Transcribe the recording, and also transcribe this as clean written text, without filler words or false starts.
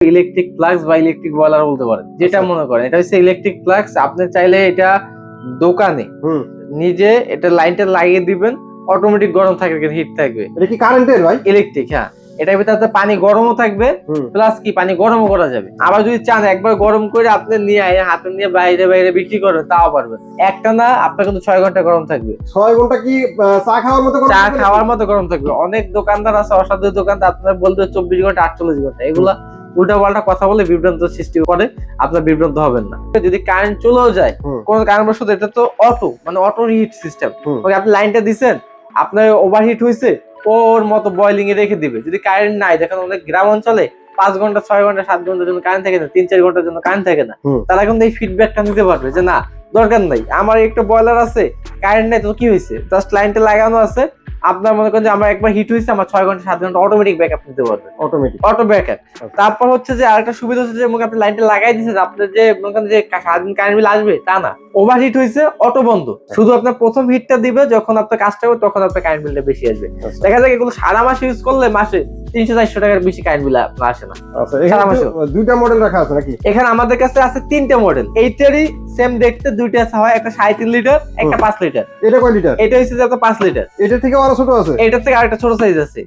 Electric flux বা electric boiler বলতে পারেন, যেটা মনে করেন। এটা হচ্ছে ইলেকট্রিক ফ্লাক্স। আপনি চাইলে এটা দোকানে নিজে এটা লাইনটা লাগিয়ে দিবেন, অটোমেটিক গরম থাকবে, হিট থাকবে। এটা কি কারেন্টের ভাই? ইলেকট্রিক, হ্যাঁ। এটার ভিতরে পানি গরমও থাকবে, প্লাস কি পানি গরমও করা যাবে। আবার যদি চান একবার গরম করে আপনি নিয়ে হাতে নিয়ে বাইরে বাইরে বিক্রি করবেন, তাও পারবেন। একটা না, আপনার কিন্তু 6 ঘন্টা গরম থাকবে। 6 ঘন্টা কি চা খাওয়ার মতো গরম? চা খাওয়ার মতো গরম থাকবে। অনেক দোকানদার আছে, অসাধু দোকানদার, আপনার বলতে 24 ঘন্টা 48 ঘন্টা, এগুলা উল্টা পাল্টা কথা বলে বিভ্রান্ত সৃষ্টি করে। আপনার বিভ্রান্ত হবেন না। যদি কারেন্ট চলেও যায় কোন কারণবশত, এটা তো অটো মানে অটো রিহিট সিস্টেম। ওকে, আপনি লাইনটা দিচ্ছেন, আপনার ওভারহিট হয়েছে, ওর মতো বয়লিং এ রেখে দিবে। যদি কারেন্ট নাই, দেখেন অনেক গ্রাম অঞ্চলে 5 ঘন্টা 6 ঘন্টা 7 ঘন্টার জন্য কারেন্ট থাকে না, 3-4 ঘন্টার জন্য কারেন্ট থাকে না, তারা কিন্তু এই ফিডব্যাকটা নিতে পারবে যে না, দরকার নাই, আমার একটা বয়লার আছে, কারেন্ট নাই, তো কি হয়েছে, জাস্ট লাইনটা লাগানো আছে। আপনার মনে করেন যে আমার একবার হিট হয়েছে, আমার 6 ঘন্টা 7 ঘন্টা অটোমেটিক ব্যাকআপ নিতে পারবে। Auto backup. তারপর হচ্ছে যে আরেকটা সুবিধা হচ্ছে যে আপনি লাইনটা লাগাই দিয়েছেন, আপনার যে মনে করেন যে সারাদিন কারেন্ট বিল আসবে তা না, ওভার হিট হয়েছে, অটো বন্ধ। শুধু আপনার প্রথম হিটটা দিবে যখন আপনার কাজটা হবে, তখন আপনার কারেন্ট বিলটা বেশি আসবে। দেখা যায় এগুলো সারা মাস ইউজ করলে মাসে 300-400 টাকার বেশি কারেন্ট বিল আসে না। দুইটা মডেল রাখা আছে নাকি? এখানে আমাদের কাছে আছে 3টে মডেল। এইটারই সেম দেখতে দুইটা হয়, একটা 3.5 লিটার, একটা 5 লিটার। এটা কয় লিটার? এটা হচ্ছে যে 5 লিটার। এটা থেকে আরো ছোট আছে? এটা থেকে আরেকটা ছোট সাইজ আছে।